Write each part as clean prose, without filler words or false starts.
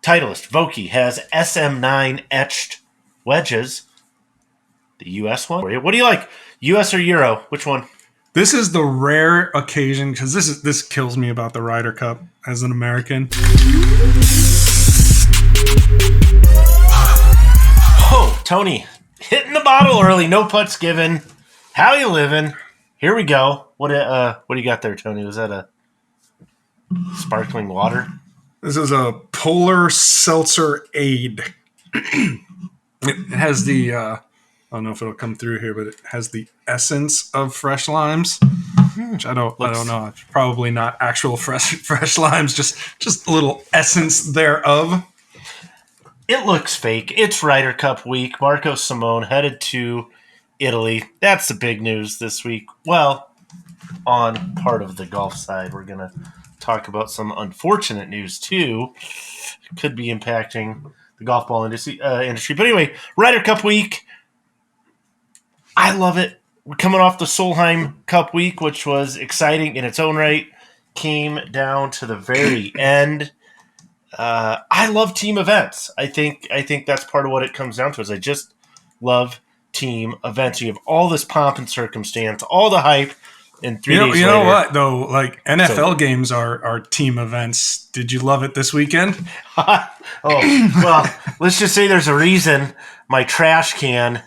Titleist Vokey has SM9 etched wedges. The U.S. one. What do you like? U.S. or Euro? Which one? This is the rare occasion, because this kills me about the Ryder Cup as an American. Oh, Tony, hitting the bottle early. No putts given. How you living? Here we go. What do you got there, Tony? Was that a sparkling water? This is a Polar Seltzer Aid. It has the, I don't know if it'll come through here, but it has the essence of fresh limes, which I don't know. It's probably not actual fresh limes, just a little essence thereof. It looks fake. It's Ryder Cup week. Marco Simone headed to Italy. That's the big news this week. Well, on part of the golf side, we're going to talk about some unfortunate news, too. Could be impacting the golf ball industry. But anyway, Ryder Cup week. I love it. We're coming off the Solheim Cup week, which was exciting in its own right. Came down to the very end. I love team events. I think that's part of what it comes down to. Is I just love team events. You have all this pomp and circumstance, all the hype, and 3 days later. You know what though? Like NFL games are team events. Did you love it this weekend? Well, let's just say there's a reason my trash can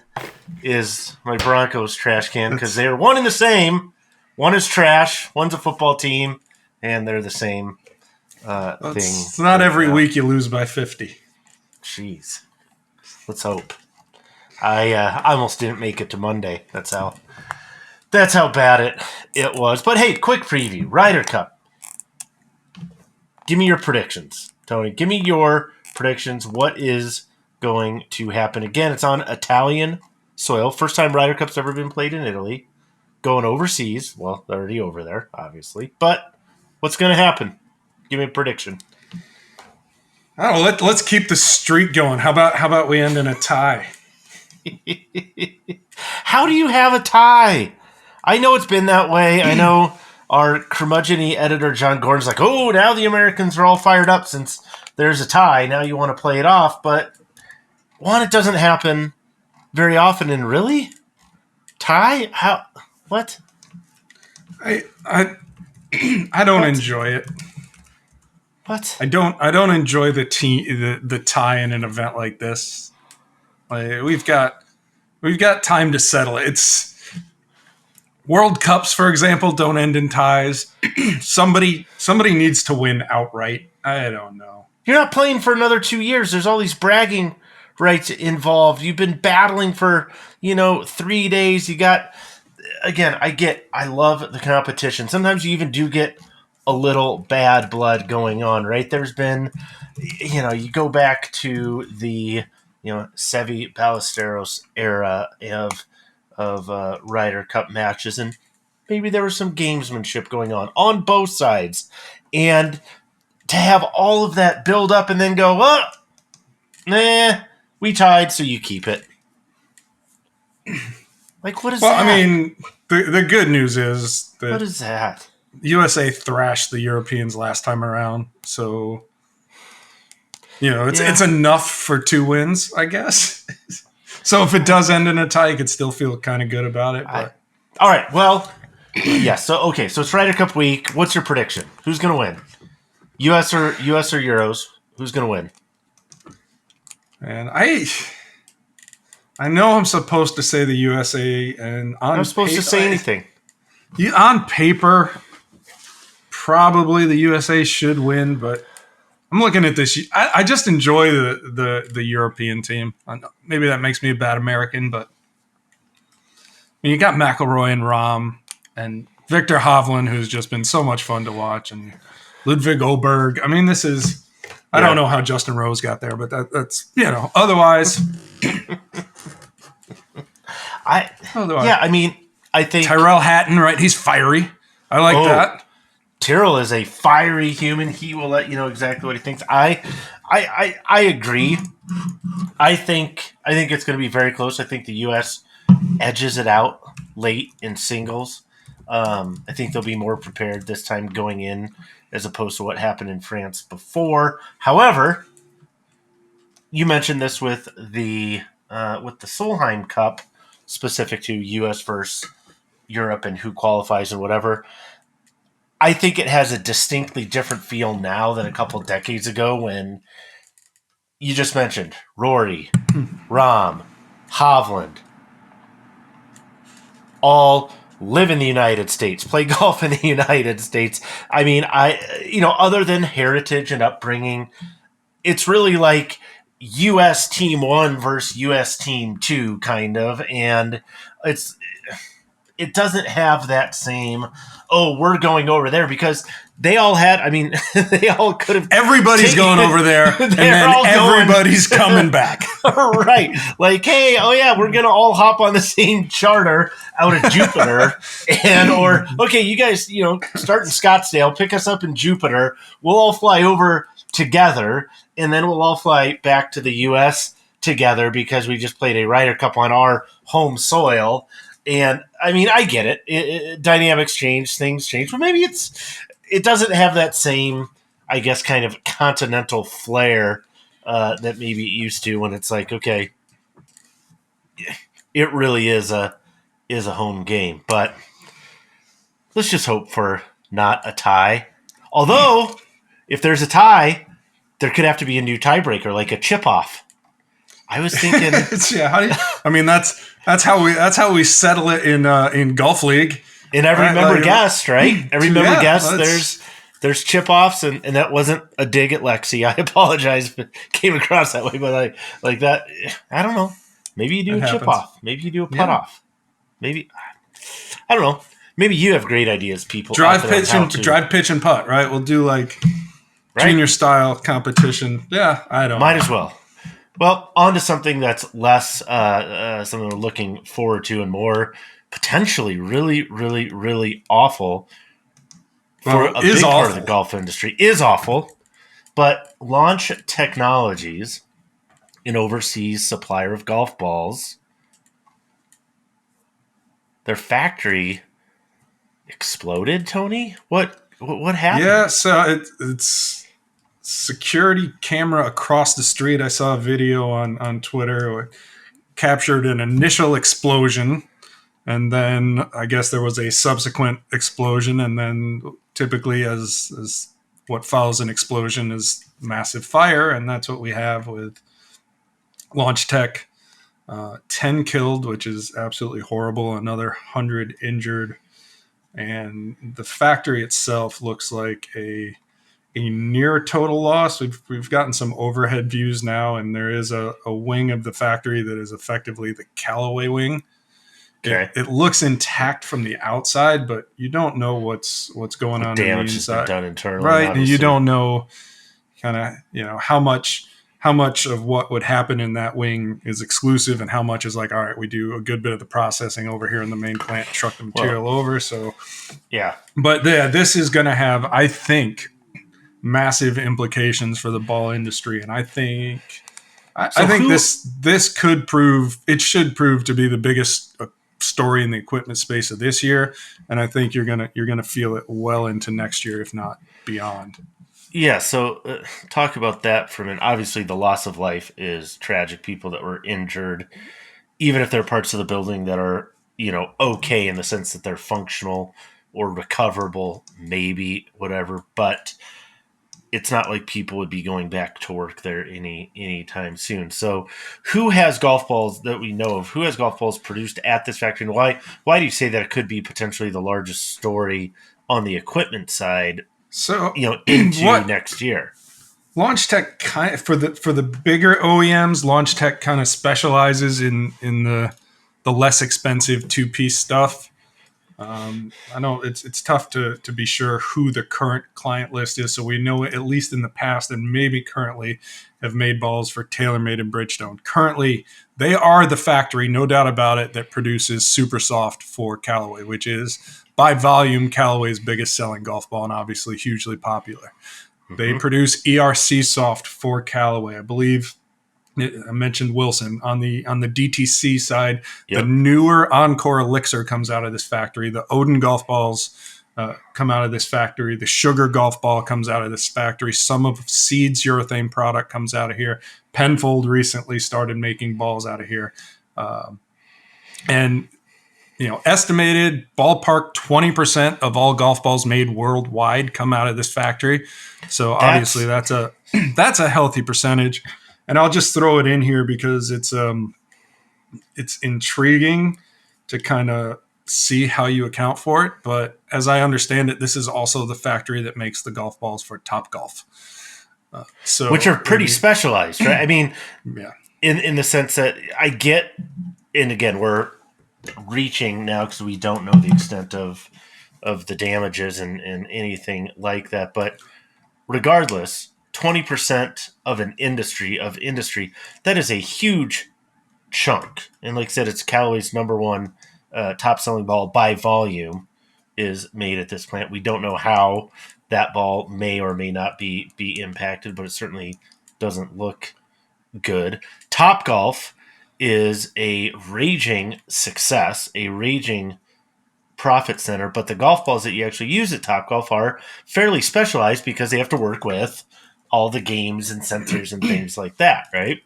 is my Broncos trash can, because they're one and the same. One is trash. One's a football team, and they're the same. Thing. It's not every week you lose by 50. Jeez. Let's hope. I almost didn't make it to Monday. That's how bad it was. But hey, quick preview. Ryder Cup. Give me your predictions, Tony. Give me your predictions. What is going to happen? Again, it's on Italian soil. First time Ryder Cup's ever been played in Italy. Going overseas. Well, they're already over there, obviously. But what's going to happen? Give me a prediction. I don't know. Let's keep the streak going. How about we end in a tie? How do you have a tie? I know it's been that way. I know our curmudgeon-y editor John Gordon's like, oh, now the Americans are all fired up since there's a tie. Now you want to play it off. But, one, it doesn't happen very often. And really? Tie? How? What? I don't enjoy it. What? I don't enjoy the tie in an event like this. Like, we've got time to settle it. It's World Cups, for example, don't end in ties. Somebody needs to win outright. I don't know. You're not playing for another 2 years. There's all these bragging rights involved. You've been battling for 3 days. You got, again, I love the competition. Sometimes you even do get a little bad blood going on, right? There's been, you go back to the, Seve Ballesteros era of Ryder Cup matches, and maybe there was some gamesmanship going on both sides. And to have all of that build up and then go, we tied, so you keep it. Like, what is that? Well, I mean, the good news is that... What is that? USA thrashed the Europeans last time around, so it's enough for 2 wins, I guess. So if it does end in a tie, you could still feel kind of good about it. But. All right, well, yeah. So it's Ryder Cup week. What's your prediction? Who's going to win? US or Euros? Who's going to win? And I know I'm supposed to say the USA, and I'm supposed to say anything. On paper, probably the USA should win, but I'm looking at this. I just enjoy the European team. Maybe that makes me a bad American, but you got McIlroy and Rahm and Victor Hovland, who's just been so much fun to watch, and Ludwig Oberg. I mean, this is... I don't know how Justin Rose got there, but that's otherwise... I think Tyrrell Hatton, right? He's fiery. I like that. Tyrrell is a fiery human. He will let you know exactly what he thinks. I agree. I think it's going to be very close. I think the U.S. edges it out late in singles. I think they'll be more prepared this time going in as opposed to what happened in France before. However, you mentioned this with the Solheim Cup, specific to U.S. versus Europe and who qualifies and whatever. I think it has a distinctly different feel now than a couple decades ago when you just mentioned Rory, Rahm, Hovland, all live in the United States, play golf in the United States. I mean, other than heritage and upbringing, it's really like U.S. Team 1 versus U.S. Team 2, kind of, and it doesn't have that same, oh, we're going over there, because they all had, I mean, they all could have. Everybody's going over there, and then everybody's coming back. Right. Like, hey, oh yeah, we're going to all hop on the same charter out of Jupiter. Or, okay, you guys, start in Scottsdale, pick us up in Jupiter. We'll all fly over together, and then we'll all fly back to the U.S. together because we just played a Ryder Cup on our home soil. And I mean, I get it. Dynamics change, things change, but maybe it doesn't have that same, I guess, kind of continental flair that maybe it used to, when it's like, okay, it really is a home game. But let's just hope for not a tie. Although, if there's a tie, there could have to be a new tiebreaker, like a chip off. I was thinking, that's how we settle it in golf league. And every member guest, right? Every member guest, there's chip offs, and that wasn't a dig at Lexi. I apologize if it came across that way, but like that. I don't know. Maybe you do a chip off. Maybe you do a putt off. Maybe I don't know. Maybe you have great ideas, people. Drive, pitch, and putt. Right? We'll do junior style competition. Yeah, I don't. Might as well. Well, on to something that's less something we're looking forward to and more potentially really, really, really awful for a big part of the golf industry. Is awful, but Launch Technologies, an overseas supplier of golf balls, their factory exploded. Tony, what happened? Yeah, so it's security camera across the street. I saw a video on Twitter where it captured an initial explosion, and then I guess there was a subsequent explosion, and then typically as what follows an explosion is massive fire, and that's what we have with Launch Tech. 10 killed, which is absolutely horrible, another 100 injured, and the factory itself looks like a near total loss. We've gotten some overhead views now, and there is a wing of the factory that is effectively the Callaway wing. Okay. It looks intact from the outside, but you don't know what's going on in the inside. Done internally, right? Obviously. And you don't know how much of what would happen in that wing is exclusive, and how much is like, all right, we do a good bit of the processing over here in the main plant, truck the material over. So yeah, but this is going to have, I think, massive implications for the ball industry, and I think this should prove to be the biggest story in the equipment space of this year, and I think you're gonna feel it well into next year, if not beyond. Yeah, so talk about that for a minute. Obviously, the loss of life is tragic. People that were injured, even if they're parts of the building that are okay in the sense that they're functional or recoverable, maybe whatever, but it's not like people would be going back to work there any time soon. So who has golf balls that we know of? Who has golf balls produced at this factory? And why do you say that it could be potentially the largest story on the equipment side, so into next year? Launch Tech for the bigger OEMs, Launch Tech kind of specializes in the less expensive two-piece stuff. I know it's tough to be sure who the current client list is, so we know at least in the past and maybe currently have made balls for TaylorMade and Bridgestone. Currently, they are the factory, no doubt about it, that produces Super Soft for Callaway, which is by volume Callaway's biggest selling golf ball and obviously hugely popular. Mm-hmm. They produce ERC Soft for Callaway. I believe I mentioned Wilson on the DTC side. Yep. The newer Encore Elixir comes out of this factory. The Odin golf balls come out of this factory. The Sugar golf ball comes out of this factory. Some of Seed's urethane product comes out of here. Penfold recently started making balls out of here. And estimated ballpark 20% of all golf balls made worldwide come out of this factory. So obviously that's a healthy percentage. And I'll just throw it in here because it's intriguing to kind of see how you account for it. But as I understand it, this is also the factory that makes the golf balls for Topgolf. Which are pretty specialized, right? I mean, yeah. In the sense that I get, and again, we're reaching now because we don't know the extent of the damages and anything like that. But regardless, 20% of an industry, that is a huge chunk. And like I said, it's Callaway's number one top selling ball by volume is made at this plant. We don't know how that ball may or may not be impacted, but it certainly doesn't look good. Topgolf is a raging success, a raging profit center, but the golf balls that you actually use at Topgolf are fairly specialized because they have to work with all the games and sensors and things like that, right?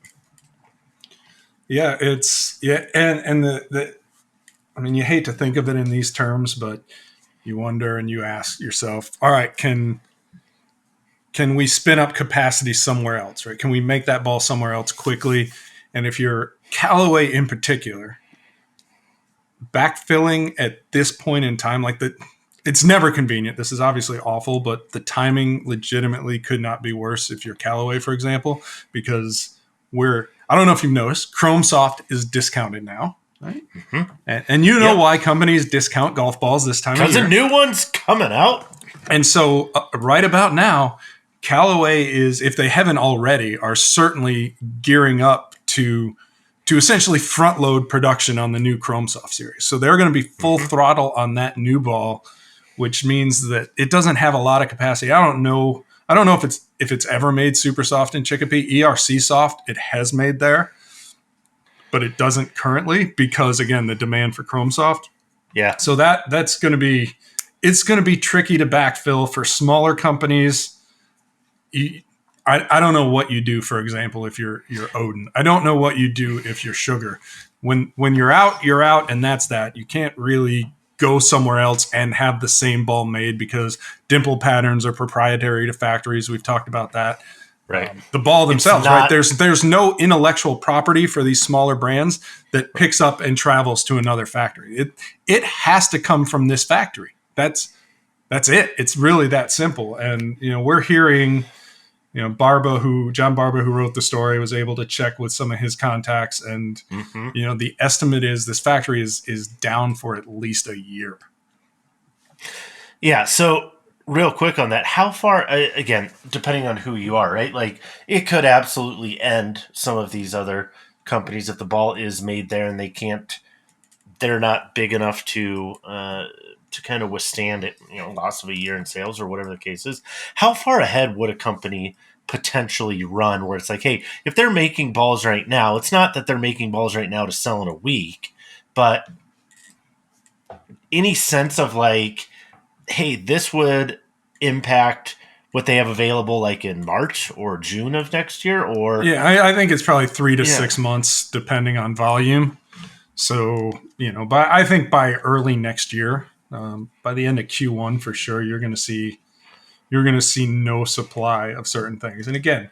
Yeah, and the I mean, you hate to think of it in these terms, but you wonder and you ask yourself, all right, can we spin up capacity somewhere else, right? Can we make that ball somewhere else quickly? And if you're Callaway in particular, backfilling at this point in time, it's never convenient. This is obviously awful, but the timing legitimately could not be worse if you're Callaway, for example, because I don't know if you've noticed, Chrome Soft is discounted now, right? Mm-hmm. And why companies discount golf balls this time of year. Because a new one's coming out. And so right about now, Callaway is, if they haven't already, are certainly gearing up to essentially front load production on the new Chrome Soft series. So they're going to be full throttle on that new ball, which means that it doesn't have a lot of capacity. I don't know if it's ever made super soft in Chicopee. ERC Soft, it has made there, but it doesn't currently because, again, the demand for Chrome Soft. Yeah. So it's going to be tricky to backfill for smaller companies. I don't know what you do, for example, if you're Odin. I don't know what you do if you're Sugar. When you're out, and that's that. You can't really go somewhere else and have the same ball made because dimple patterns are proprietary to factories. We've talked about that. Right. The ball themselves, right? There's no intellectual property for these smaller brands that picks up and travels to another factory. It has to come from this factory. That's it. It's really that simple. And we're hearing, John Barba, who wrote the story, was able to check with some of his contacts, and the estimate is this factory is down for at least a year. Yeah. So real quick on that, how far? Again, depending on who you are, right? Like it could absolutely end some of these other companies if the ball is made there and they're not big enough to kind of withstand it, loss of a year in sales or whatever the case is. How far ahead would a company potentially run where it's like, hey, if they're making balls right now, it's not that they're making balls right now to sell in a week, but any sense of like, hey, this would impact what they have available like in March or June of next year? Or yeah, I think it's probably 3 to 6 months depending on volume. So, I think by early next year, by the end of Q1 for sure, you're going to see no supply of certain things. And again,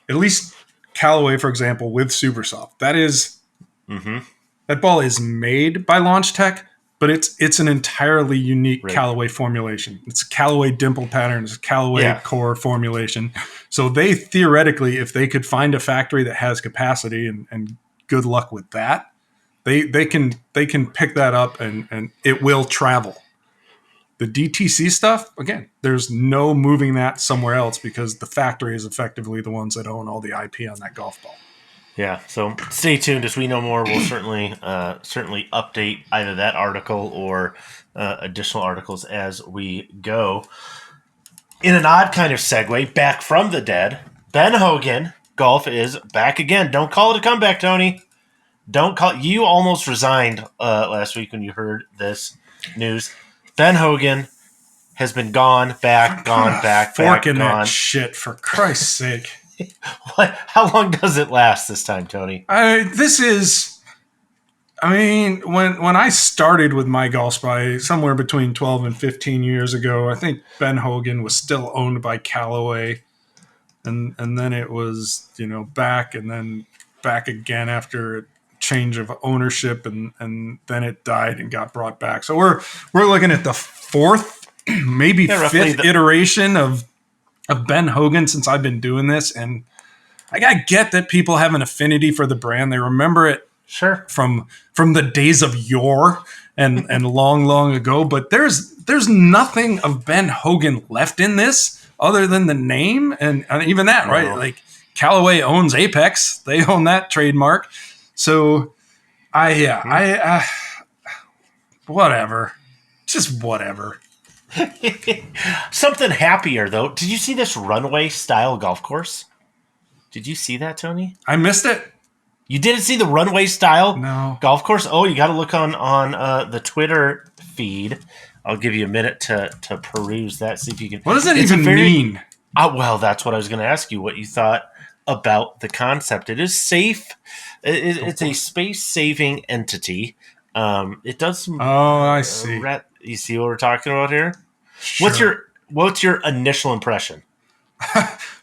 at least Callaway, for example, with Supersoft, that ball is made by Launch Tech, but it's an entirely unique Callaway formulation. It's Callaway dimple patterns, Callaway core formulation. So they theoretically, if they could find a factory that has capacity, and good luck with that, they can pick that up and it will travel. The DTC stuff, again, there's no moving that somewhere else because the factory is effectively the ones that own all the IP on that golf ball. Yeah, so stay tuned. As we know more, we'll certainly update either that article or additional articles as we go. In an odd kind of segue, back from the dead, Ben Hogan Golf is back again. Don't call it a comeback, Tony. You almost resigned last week when you heard this news. Ben Hogan has been gone, back, gone, back, Fork in gone. that shit, for Christ's sake. What? How long does it last this time, Tony? When I started with mygolfspy somewhere between 12 and 15 years ago, I think Ben Hogan was still owned by Callaway. And then it was, back and then back again after a change of ownership, and then it died and got brought back. So we're looking at the fourth, maybe fifth iteration of Ben Hogan since I've been doing this. And I get that people have an affinity for the brand. They remember it from the days of yore and long ago. But there's nothing of Ben Hogan left in this other than the name, and even that, right? Like Callaway owns Apex, they own that trademark. So whatever, just whatever. Something happier though. Did you see this Runway style golf course? Did you see that, Tony? I missed it. You didn't see the Runway style golf course? Oh, you got to look on the Twitter feed. I'll give you a minute to peruse that. See if you can. What does that even mean? Well, that's what I was going to ask you. What you thought about the concept? It is safe. It's a space-saving entity. It does some. Oh, I see. You see what we're talking about here? Sure. What's your initial impression?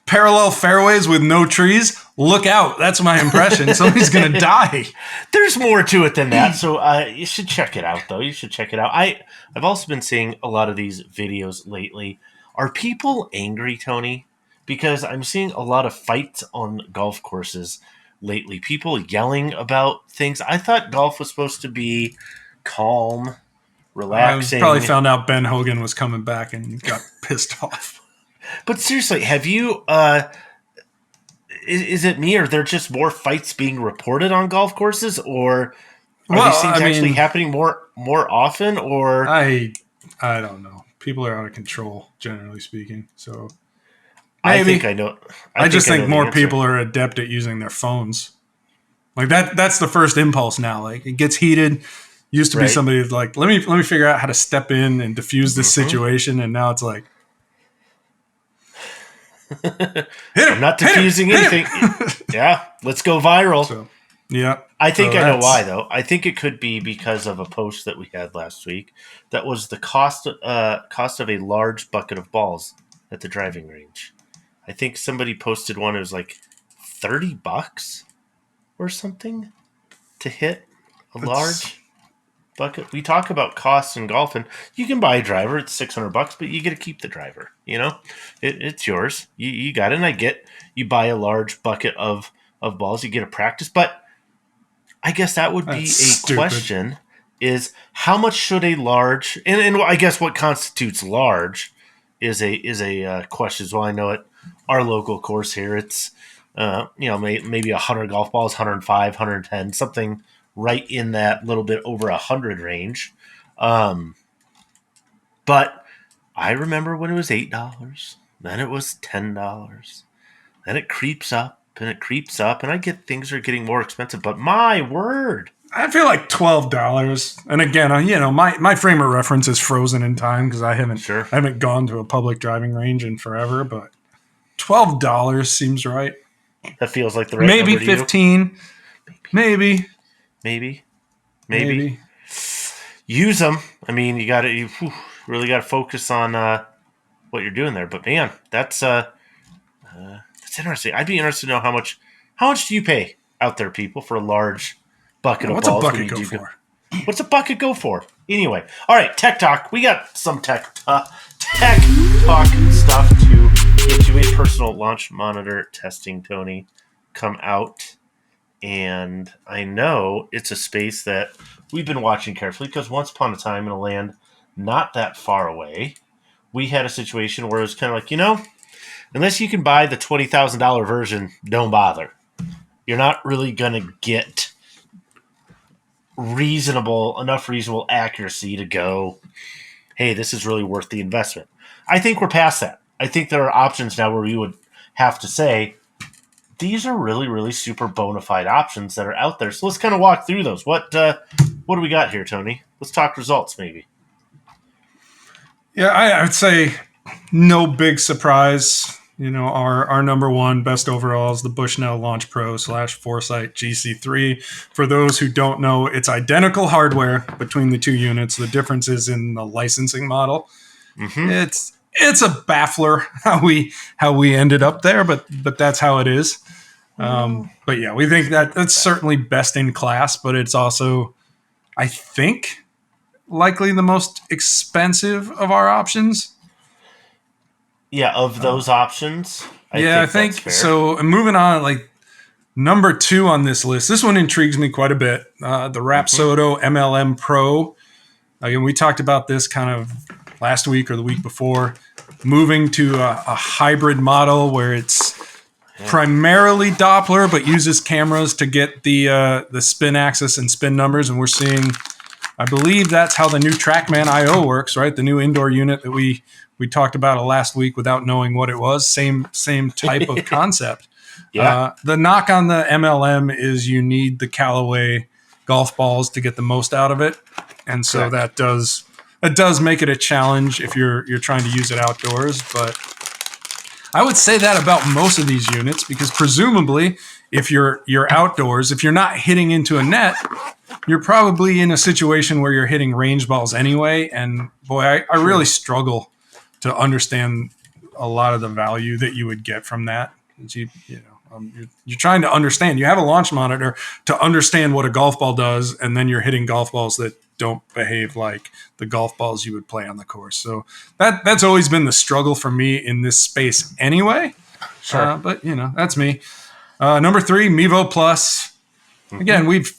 Parallel fairways with no trees. Look out. That's my impression. Somebody's going to die. There's more to it than that. So you should check it out, though. You should check it out. I've also been seeing a lot of these videos lately. Are people angry, Tony? Because I'm seeing a lot of fights on golf courses lately. People yelling about things. I thought golf was supposed to be calm, relaxing. I probably found out Ben Hogan was coming back and got pissed off. But seriously, have you? Is it me, or are there just more fights being reported on golf courses, or are these things actually happening more often? Or I don't know. People are out of control, generally speaking. So I think I know. I just think more people are adept at using their phones. Like that's the first impulse now. Like it gets heated. Used to be somebody who's like, let me figure out how to step in and diffuse this situation, and now it's like. I'm not diffusing anything. Yeah, let's go viral. So, yeah. I think I know why, though. I think it could be because of a post that we had last week. That was the cost of a large bucket of balls at the driving range. I think somebody posted one. It was like $30 or something to hit a large bucket. We talk about costs in golf, and you can buy a driver. It's $600, but you get to keep the driver. It's yours. You got it. And I get you buy a large bucket of balls. You get a practice, but I guess that would be a question: is how much should a large and I guess what constitutes large is a question as well. I know at our local course here, it's maybe 100 golf balls, 105, 110, something right in that little bit over 100 range. But I remember when it was $8, then it was $10, then it creeps up and I get things are getting more expensive. But my word, I feel like $12. And again, my frame of reference is frozen in time because I haven't gone to a public driving range in forever. But $12 seems right. That feels like the right maybe number to 15, maybe. Use them. I mean, you really got to focus on what you're doing there. But man, that's interesting. I'd be interested to know how much do you pay out there, people, for a large bucket of balls? What's a bucket go for? What's a bucket go for? Anyway, all right, tech talk. We got some tech talk stuff to get you. A personal launch monitor testing, Tony, come out. And I know it's a space that we've been watching carefully because once upon a time in a land not that far away, we had a situation where it was kind of like, unless you can buy the $20,000 version, don't bother. You're not really going to get enough reasonable accuracy to go, hey, this is really worth the investment. I think we're past that. I think there are options now where we would have to say, these are really, really super bona fide options that are out there. So let's kind of walk through those. What do we got here, Tony? Let's talk results, maybe. Yeah, I would say no big surprise. Our number one best overall is the Bushnell Launch Pro / Foresight GC3. For those who don't know, it's identical hardware between the two units. The difference is in the licensing model. Mm-hmm. It's a baffler how we ended up there, but that's how it is. But yeah, we think that's certainly best in class, but it's also, I think, likely the most expensive of our options. Yeah, of those options, I Yeah, I think that's think fair. so. And moving on, like number 2 on this list, this one intrigues me quite a bit. The Mm-hmm. Rapsodo MLM Pro. Again, we talked about this kind of last week or the week before, moving to a hybrid model where it's primarily Doppler, but uses cameras to get the spin axis and spin numbers. And we're seeing, I believe that's how the new TrackMan IO works, right? The new indoor unit that we talked about last week without knowing what it was. Same type of concept. Yeah. The knock on the MLM is you need the Callaway golf balls to get the most out of it, and so Correct. that does make it a challenge if you're trying to use it outdoors. But I would say that about most of these units, because presumably if you're outdoors, if you're not hitting into a net, you're probably in a situation where you're hitting range balls anyway. And boy, I really struggle to understand a lot of the value that you would get from that. You're trying to understand. You have a launch monitor to understand what a golf ball does, and then you're hitting golf balls that don't behave like the golf balls you would play on the course. So that's always been the struggle for me in this space anyway. Sure. But that's me. Number 3, Mevo Plus. Mm-hmm. Again, we've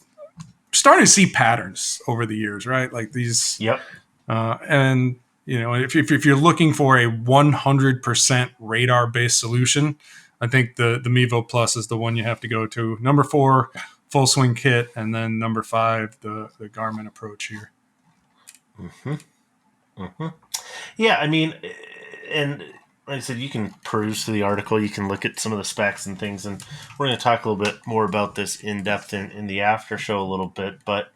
started to see patterns over the years, right? Like these, Yep. and if you're looking for a 100% radar based solution, I think the Mevo Plus is the one you have to go to. Number 4, full swing kit, and then number 5, the Garmin approach here. Mm-hmm. Mm-hmm. Yeah, I mean, and like I said, you can peruse through the article. You can look at some of the specs and things, and we're going to talk a little bit more about this in depth in the after show a little bit. But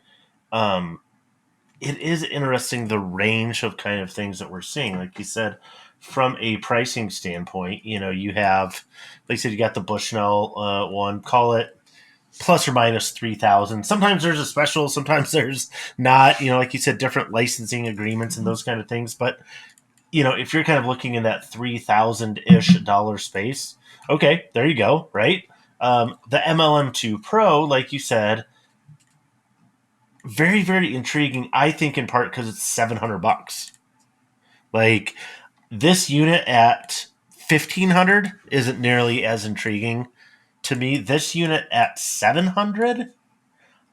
it is interesting the range of kind of things that we're seeing. Like you said, from a pricing standpoint, you have, like I said, you got the Bushnell one. Call it plus or minus 3,000. Sometimes there's a special, sometimes there's not. Like you said, different licensing agreements and those kind of things. But if you're kind of looking in that 3,000-ish dollar space, okay, there you go, right? The MLM2 Pro, like you said, very, very intriguing. I think in part because it's $700. Like this unit at 1,500 isn't nearly as intriguing to me. This unit at 700,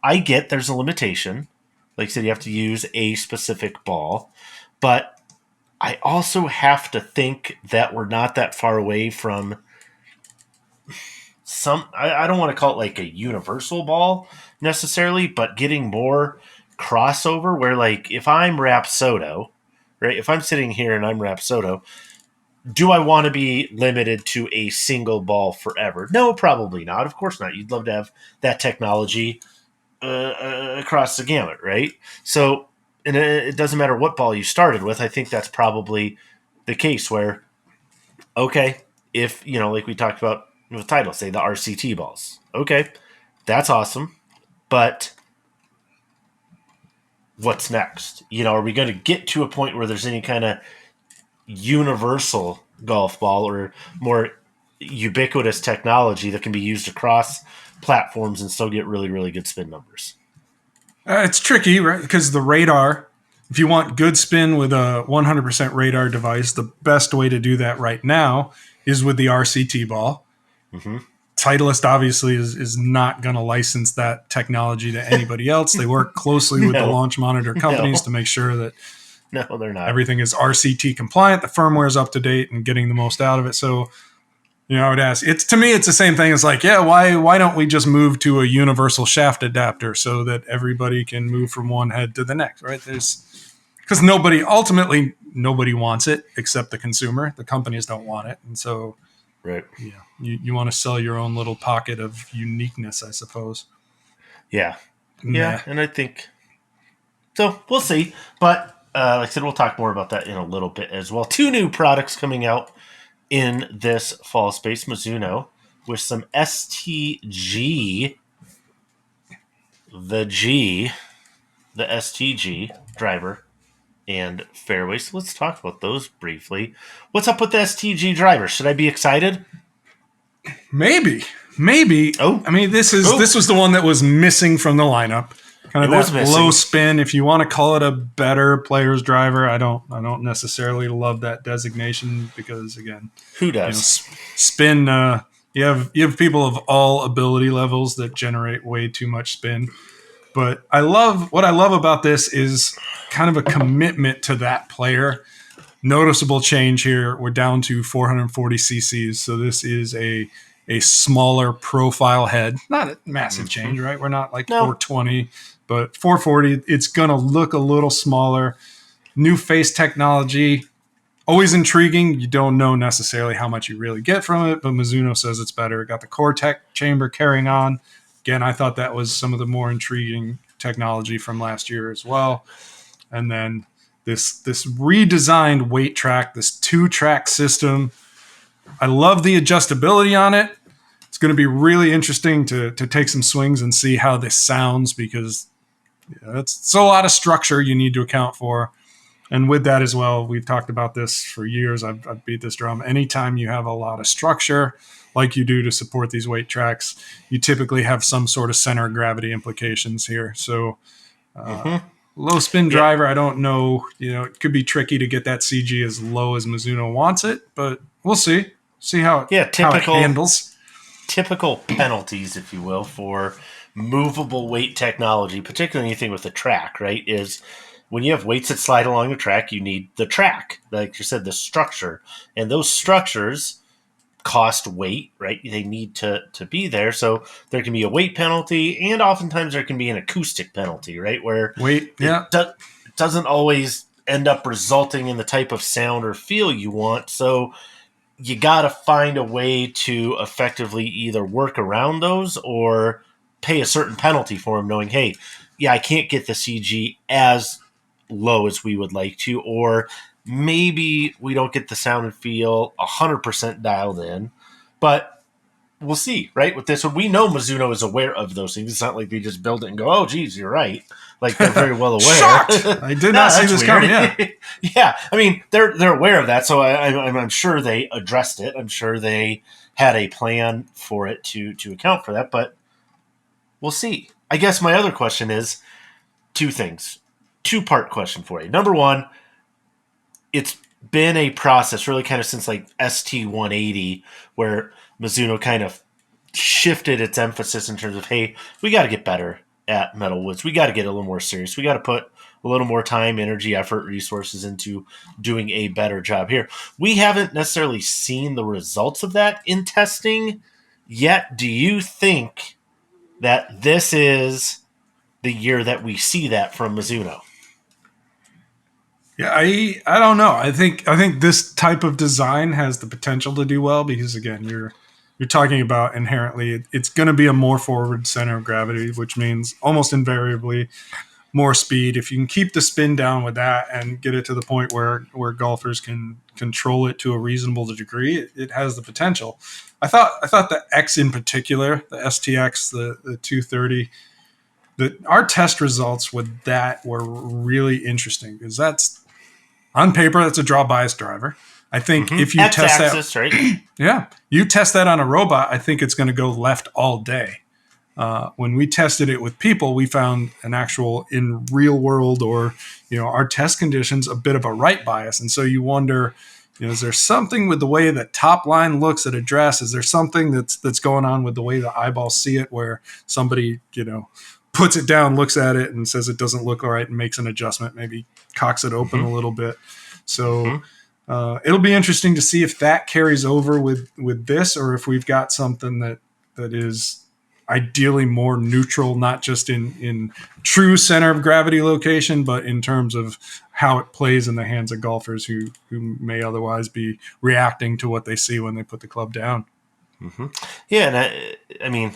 I get there's a limitation. Like I said, you have to use a specific ball, but I also have to think that we're not that far away from I don't want to call it like a universal ball necessarily, but getting more crossover where, like, if I'm Rapsodo, right, if I'm sitting here and I'm Rapsodo, do I want to be limited to a single ball forever? No, probably not. Of course not. You'd love to have that technology across the gamut, right? So, and it doesn't matter what ball you started with. I think that's probably the case where, okay, if, like we talked about with title, say the RCT balls. Okay, that's awesome. But what's next? Are we going to get to a point where there's any kind of universal golf ball or more ubiquitous technology that can be used across platforms and still get really, really good spin numbers? It's tricky, right? Because the radar, if you want good spin with a 100% radar device, the best way to do that right now is with the RCT ball. Mm-hmm. Titleist obviously is not going to license that technology to anybody else. They work closely with the launch monitor companies to make sure that they're not. Everything is RCT compliant, the firmware is up to date, and getting the most out of it. So, I would ask. To me, it's the same thing. It's like, yeah, why don't we just move to a universal shaft adapter so that everybody can move from one head to the next, right? Because nobody wants it except the consumer. The companies don't want it, and so. Right. Yeah. You want to sell your own little pocket of uniqueness, I suppose. Yeah. Yeah. And I think so. We'll see. But Like I said, we'll talk more about that in a little bit as well. 2 new products coming out in this fall space. Mizuno with some STG, the G, the STG driver and fairway. So let's talk about those briefly. What's up with the STG driver? Should I be excited? Maybe. Oh, I mean, this was the one that was missing from the lineup. Kind of it was that missing. low spin. If you want to call it a better player's driver, I don't necessarily love that designation because again, Who does? spin. You have people of all ability levels that generate way too much spin. But what I love about this is kind of a commitment to that player. Noticeable change here. We're down to 440 cc's, so this is a smaller profile head. Not a massive change, right? We're not like No. 420, but 440. It's gonna look a little smaller. New face technology, always intriguing. You don't know necessarily how much you really get from it, but Mizuno says it's better. It got the core tech chamber carrying on. Again, I thought that was some of the more intriguing technology from last year as well. And then this redesigned weight track, this 2-track system. I love the adjustability on it. It's going to be really interesting to take some swings and see how this sounds because it's a lot of structure you need to account for. And with that as well, we've talked about this for years. I've beat this drum. Anytime you have a lot of structure, like you do to support these weight tracks, you typically have some sort of center of gravity implications here. So low spin driver, I don't know. It could be tricky to get that CG as low as Mizuno wants it, but we'll see. See how it handles. Typical penalties, if you will, for movable weight technology, particularly anything with a track, right, is when you have weights that slide along the track, you need the track. Like you said, the structure. And those structures cost weight, right? They need to be there. So there can be a weight penalty, and oftentimes there can be an acoustic penalty, right? Where weight, it doesn't always end up resulting in the type of sound or feel you want. So you got to find a way to effectively either work around those or pay a certain penalty for them, knowing, hey, yeah, I can't get the CG as low as we would like to, or maybe we don't get the sound and feel 100% dialed in, but we'll see, right? With this one, we know Mizuno is aware of those things. It's not like they just build it and go, oh, geez, you're right. Like, they're very well aware. Shocked! I did not see this coming, yeah. Yeah, I mean, they're aware of that, so I'm sure they addressed it. I'm sure they had a plan for it to account for that, but we'll see. I guess my other question is 2 things. 2-part question for you. Number one, it's been a process really kind of since like ST180 where Mizuno kind of shifted its emphasis in terms of, hey, we got to get better at metal woods. We got to get a little more serious. We got to put a little more time, energy, effort, resources into doing a better job here. We haven't necessarily seen the results of that in testing yet. Do you think that this is the year that we see that from Mizuno? Yeah, I don't know. I think this type of design has the potential to do well because again, you're talking about inherently it's going to be a more forward center of gravity, which means almost invariably more speed. If you can keep the spin down with that and get it to the point where golfers can control it to a reasonable degree, it has the potential. I thought the X in particular, the STX, the 230, our test results with that were really interesting because that's on paper, that's a draw bias driver. I think if you X-axis, test that, right? Yeah, you test that on a robot, I think it's going to go left all day. When we tested it with people, we found an actual in real world or our test conditions a bit of a right bias, and so you wonder, is there something with the way the top line looks at a dress? Is there something that's going on with the way the eyeballs see it, where somebody puts it down, looks at it, and says it doesn't look all right, and makes an adjustment, maybe cocks it open a little bit. So it'll be interesting to see if that carries over with this, or if we've got something that is ideally more neutral, not just in true center of gravity location, but in terms of how it plays in the hands of golfers who may otherwise be reacting to what they see when they put the club down. Yeah, and I mean,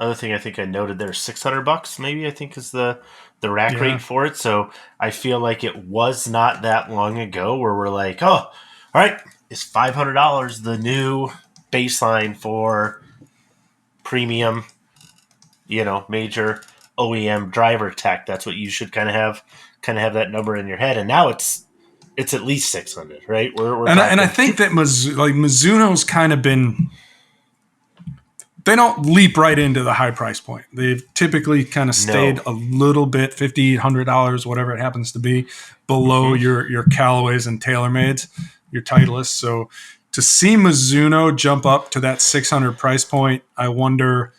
other thing I think I noted there, $600 maybe I think is the rack Yeah. rate for it. So I feel like it was not that long ago where we're like, oh, all right, is $500 the new baseline for premium, major OEM driver tech? That's what you should kind of have that number in your head. And now it's at least 600, right? We're And talking. I think that Mizuno's kind of been, they don't leap right into the high price point. They've typically kind of stayed a little bit, $50, $100, whatever it happens to be, below your Callaways and TaylorMades, your Titleists. So to see Mizuno jump up to that 600 price point, I wonder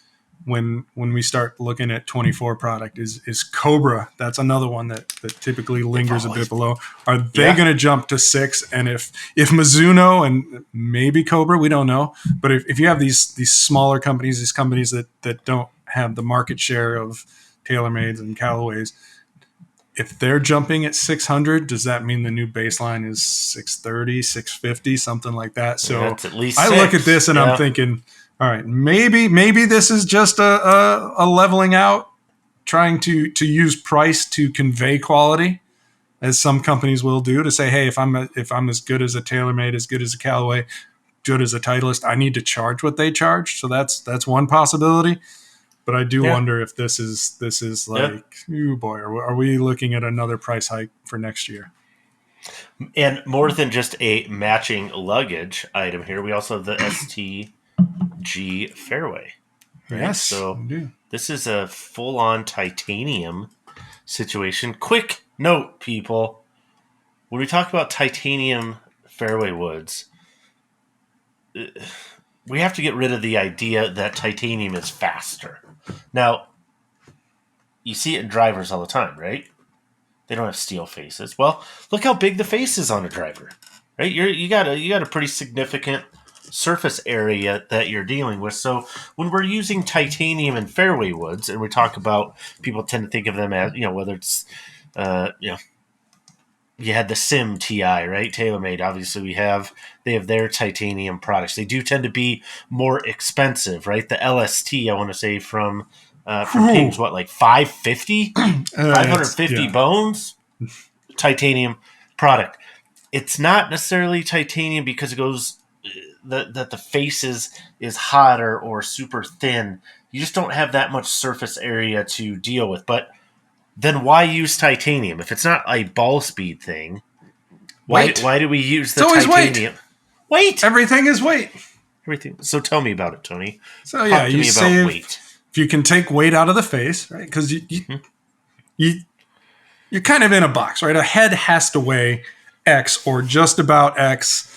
when we start looking at 24 product, is Cobra. That's another one that typically lingers a bit below. Are they going to jump to 6? And if Mizuno and maybe Cobra, we don't know, but if you have these smaller companies, these companies that don't have the market share of TaylorMades and Callaways, if they're jumping at 600, does that mean the new baseline is 630, 650, something like that? So that's at least I look at this and I'm thinking, all right, maybe this is just a leveling out, trying to use price to convey quality, as some companies will do, to say, hey, if I'm as good as a TaylorMade, as good as a Callaway, good as a Titleist, I need to charge what they charge. So that's one possibility. But I do wonder if this is like, oh boy, are we looking at another price hike for next year? And more than just a matching luggage item here, we also have the STG Fairway. Right? Yes, so we do. This is a full-on titanium situation. Quick note, people. When we talk about titanium fairway woods, we have to get rid of the idea that titanium is faster. Now, you see it in drivers all the time, right? They don't have steel faces. Well, look how big the face is on a driver, right? You got a pretty significant surface area that you're dealing with. So when we're using titanium and fairway woods, and we talk about, people tend to think of them as, whether it's, you had the Sim TI, right? TaylorMade, obviously they have their titanium products. They do tend to be more expensive, right? The LST, I want to say from Ping's, what, like 550? 550 bones? Titanium product. It's not necessarily titanium because it goes, that the face is hotter or super thin. You just don't have that much surface area to deal with. But then why use titanium? If it's not a ball speed thing, why do we use the titanium? Weight. Everything is weight. Everything. So tell me about it, Tony. So yeah, you save weight. If you can take weight out of the face, right? Because you're kind of in a box, right? A head has to weigh X or just about X.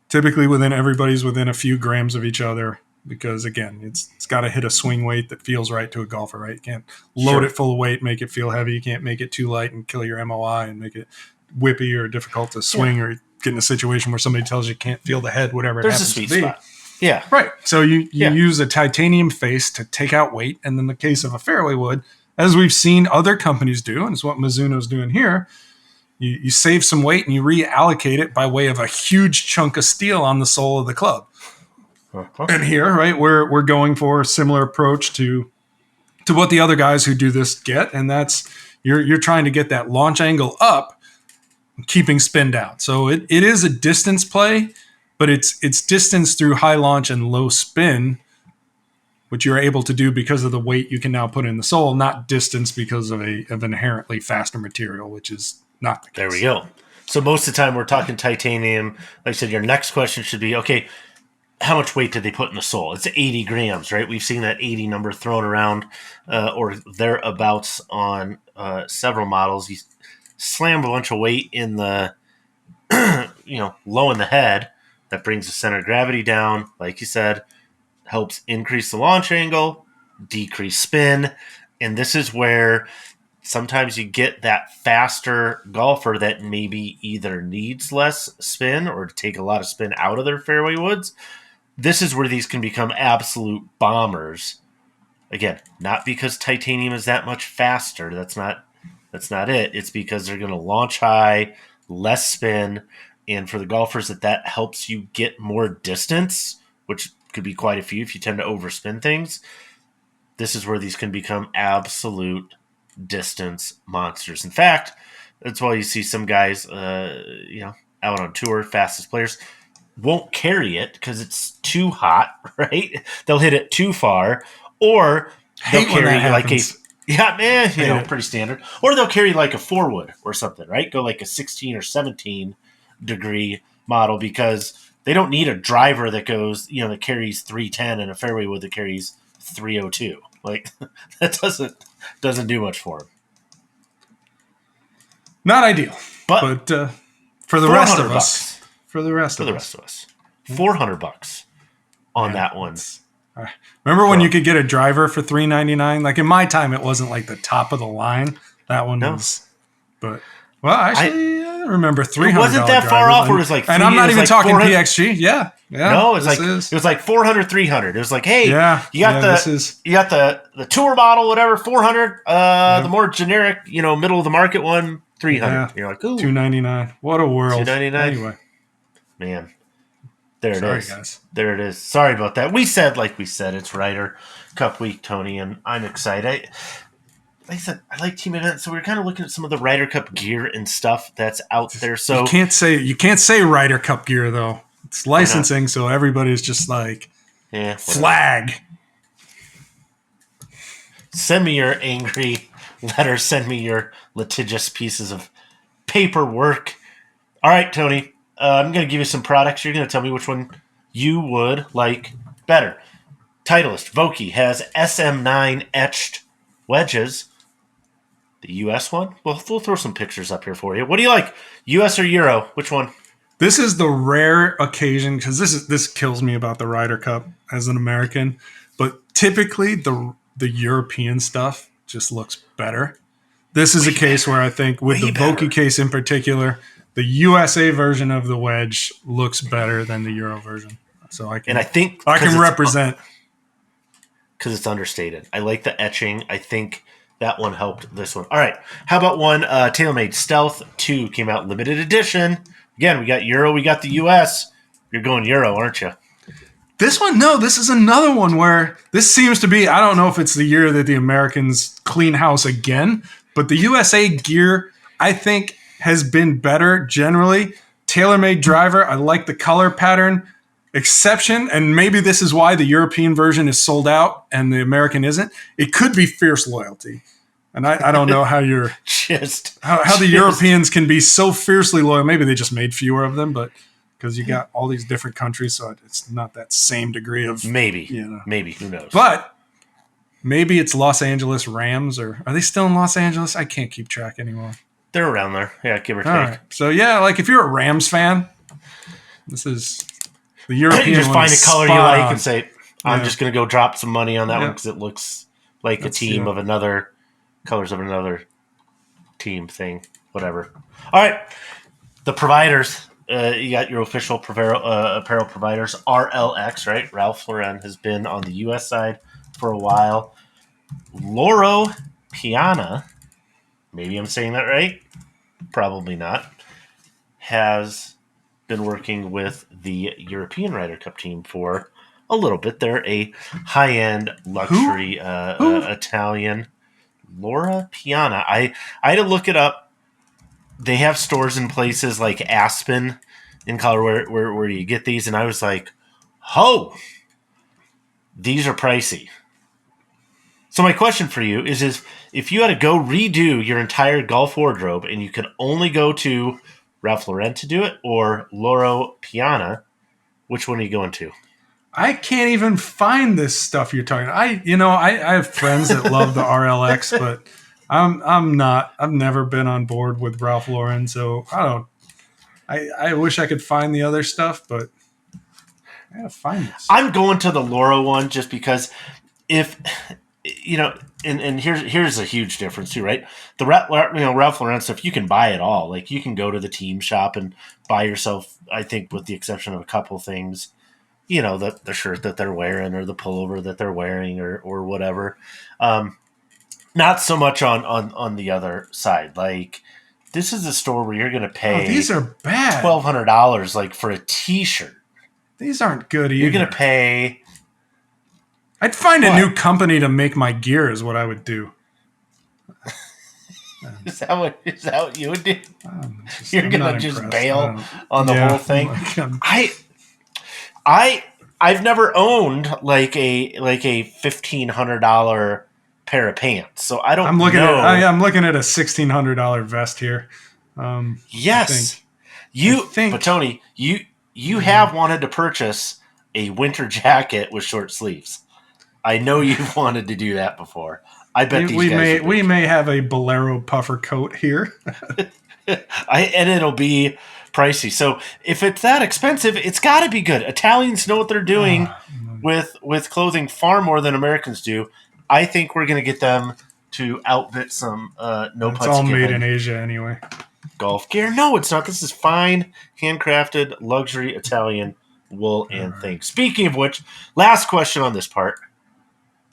Typically, everybody's within a few grams of each other. Because again, it's got to hit a swing weight that feels right to a golfer, right? You can't load it full of weight, make it feel heavy. You can't make it too light and kill your MOI and make it whippy or difficult to swing, or get in a situation where somebody tells you can't feel the head, whatever There's it happens a sweet to be. Spot. Yeah. Right. So you use a titanium face to take out weight. And in the case of a fairway wood, as we've seen other companies do, and it's what Mizuno's doing here, you save some weight and you reallocate it by way of a huge chunk of steel on the sole of the club. And here, right, we're going for a similar approach to what the other guys who do this get, and that's you're trying to get that launch angle up, keeping spin down. So it is a distance play, but it's distance through high launch and low spin, which you're able to do because of the weight you can now put in the sole, not distance because of an inherently faster material, which is not the case. There we go. So most of the time we're talking titanium. Like I said, your next question should be, okay, how much weight did they put in the sole? It's 80 grams, right? We've seen that 80 number thrown around or thereabouts on several models. You slam a bunch of weight in the, low in the head. That brings the center of gravity down. Like you said, helps increase the launch angle, decrease spin. And this is where sometimes you get that faster golfer that maybe either needs less spin or to take a lot of spin out of their fairway woods. This is where these can become absolute bombers. Again, not because titanium is that much faster. That's not it. It's because they're going to launch high, less spin, and for the golfers that helps you get more distance, which could be quite a few if you tend to overspin things. this is where these can become absolute distance monsters. In fact, that's why you see some guys, out on tour, fastest players, won't carry it because it's too hot, right? They'll hit it too far, or they'll Hate when that carry like a happens. pretty standard, or they'll carry like a 4-wood or something, right? Go like a 16 or 17 degree model because they don't need a driver that goes, that carries 310 and a fairway wood that carries 302. Like that doesn't do much for them. Not ideal, But for the rest of $400 us, for the rest of us, $400 on that one. Remember when you could get a driver for $399? Like in my time, it wasn't like the top of the line. That one was, but actually, I remember $300. It wasn't that far off. Where it was like, and I'm not even talking 400. PXG. Yeah. No, it was like 400, 300. It was like, hey, you got the tour model, whatever, 400. The more generic, middle of the market one, 300. Yeah. You're like, ooh, $299. What a world. $299. Anyway, man, Sorry, guys. There it is. Sorry about that. We said, it's Ryder Cup week, Tony, and I'm excited. Like I said, I like team events, so we're kind of looking at some of the Ryder Cup gear and stuff that's out there. So you can't say Ryder Cup gear though. It's licensing, so everybody's just like, flag. Send me your angry letters. Send me your litigious pieces of paperwork. All right, Tony. I'm going to give you some products. You're going to tell me which one you would like better. Titleist Vokey has SM9 etched wedges. The U.S. one? Well, we'll throw some pictures up here for you. What do you like? U.S. or Euro? Which one? This is the rare occasion, because this kills me about the Ryder Cup as an American, but typically the European stuff just looks better. This is a case where I think with the Vokey case in particular, the USA version of the wedge looks better than the Euro version. So I can represent because it's understated. I like the etching. I think that one helped this one. All right. How about one TaylorMade Stealth 2 came out limited edition. Again, we got Euro, we got the US. You're going Euro, aren't you? This one, no, this is another one where this seems to be, I don't know if it's the year that the Americans clean house again, but the USA gear, I think, has been better generally. TaylorMade driver, I like the color pattern. Exception, and maybe this is why the European version is sold out and the American isn't. It could be Fierce Loyalty. And I don't know how you're how the Europeans can be so fiercely loyal. Maybe they just made fewer of them, but because you got all these different countries, so it's not that same degree of maybe who knows. But maybe it's Los Angeles Rams, or are they still in Los Angeles? I can't keep track anymore. They're around there, give or take. Right. So like if you're a Rams fan, this is the European. You just find a color you like and say, I'm just going to go drop some money on that one because it looks like a team of another colors of another team thing, whatever. All right, the providers. You got your official apparel providers, RLX, right? Ralph Lauren has been on the U.S. side for a while. Loro Piana, maybe I'm saying that right, probably not, has been working with the European Ryder Cup team for a little bit. They're a high-end luxury Italian. Laura Piana. I had to look it up. They have stores in places like Aspen in Colorado where you get these, and I was like, these are pricey. So my question for you is if you had to go redo your entire golf wardrobe and you could only go to Ralph Lauren to do it or Loro Piana, which one are you going to? I can't even find this stuff you're talking about. I have friends that love the RLX, but I'm not. I've never been on board with Ralph Lauren, so I wish I could find the other stuff, but I gotta find this. I'm going to the Loro one just because if and here's a huge difference too, right? The Ralph Lauren stuff, you can buy it all. Like you can go to the team shop and buy yourself, I think with the exception of a couple things, the shirt that they're wearing or the pullover that they're wearing or whatever. Not so much on the other side. Like this is a store where you're going to pay these are bad. $1,200 like for a T-shirt. These aren't good either. You're going to pay I'd find a new company to make my gear is what I would do. Is that what you would do? You're I'm gonna just impressed. bail on the whole thing. I've never owned like a $1,500 pair of pants, so I don't know. I'm looking at a $1,600 vest here. Yes, but Tony, you have wanted to purchase a winter jacket with short sleeves. I know you've wanted to do that before. I bet we may have a bolero puffer coat here. And it'll be pricey. So if it's that expensive, it's got to be good. Italians know what they're doing with clothing far more than Americans do. I think we're going to get them to outbid some It's all made in Asia anyway. Golf gear. No, it's not. This is fine, handcrafted, luxury Italian wool and things. Speaking of which, last question on this part.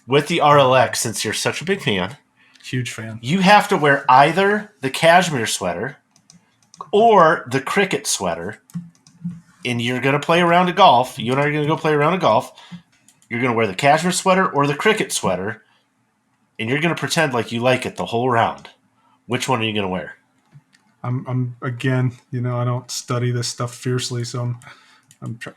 With the RLX, since you're such a big fan, huge fan, you have to wear either the cashmere sweater or the cricket sweater, and you're going to play a round of golf. You and I are going to go play a round of golf. You're going to wear the cashmere sweater or the cricket sweater, and you're going to pretend like you like it the whole round. Which one are you going to wear? I'm again, I don't study this stuff fiercely, so I'm trying.